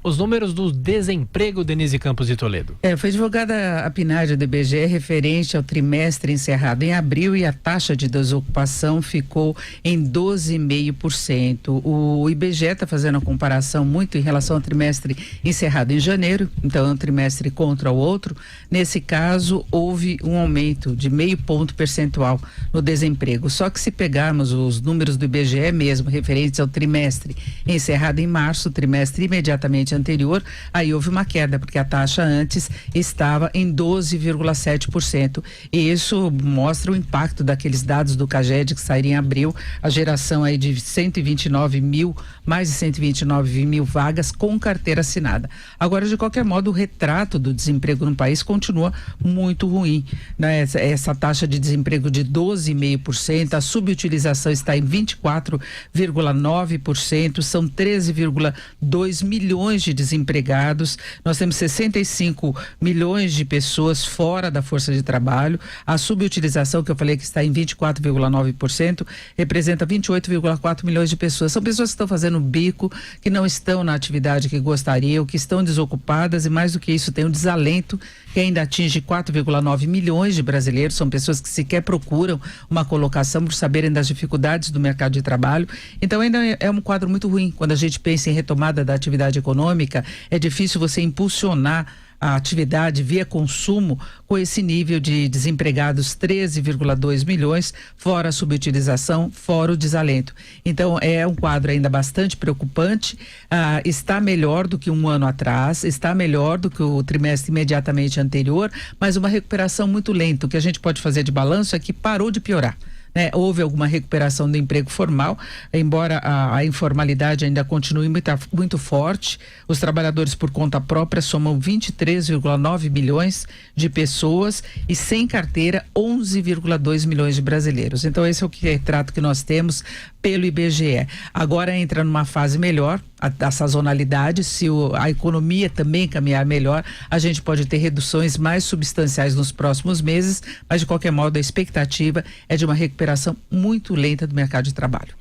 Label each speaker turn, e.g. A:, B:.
A: os números do desemprego, Denise Campos de Toledo.
B: Foi divulgada a PNAD do IBGE referente ao trimestre encerrado em abril e a taxa de desocupação ficou em 12,5%. O IBGE está fazendo a comparação muito em relação ao trimestre encerrado em janeiro, então é um trimestre contra o outro. Nesse caso, houve um aumento de 0,5 ponto percentual no desemprego. Só que se pegarmos os números do IBGE mesmo, referentes ao trimestre encerrado em março, trimestre imediatamente anterior, aí houve uma queda, porque a taxa antes estava em 12,7%. E isso mostra o impacto daqueles dados do CAGED que saíram em abril, a geração aí de 129 mil, mais de 129 mil vagas com carteira assinada. Agora, de qualquer modo, o retrato do desemprego no país continua muito ruim, né? Essa taxa de desemprego de 12,5%, a subutilização está em 24,9%, são 13,2 milhões de desempregados, nós temos 65 milhões de pessoas fora da força de trabalho, a subutilização que eu falei que está em 24,9% representa 28,4 milhões de pessoas. São pessoas que estão fazendo bico, que não estão na atividade que gostariam, que estão desocupadas e, mais do que isso, tem um desalento que ainda atinge 4,9 milhões de brasileiros. São pessoas que sequer procuram uma colocação por saberem das dificuldades do mercado de trabalho. Então ainda é um quadro muito ruim. Quando a gente pensa em retomada da atividade econômica, é difícil você impulsionar a atividade via consumo com esse nível de desempregados, 13,2 milhões, fora a subutilização, fora o desalento. Então é um quadro ainda bastante preocupante, está melhor do que um ano atrás, está melhor do que o trimestre imediatamente anterior, mas uma recuperação muito lenta. O que a gente pode fazer de balanço é que parou de piorar. Houve alguma recuperação do emprego formal, embora a informalidade ainda continue muito forte. Os trabalhadores por conta própria somam 23,9 milhões de pessoas e sem carteira 11,2 milhões de brasileiros. Então esse é o retrato que nós temos pelo IBGE. Agora entra numa fase melhor, a sazonalidade, se a economia também caminhar melhor, a gente pode ter reduções mais substanciais nos próximos meses, mas de qualquer modo a expectativa é de uma recuperação muito lenta do mercado de trabalho.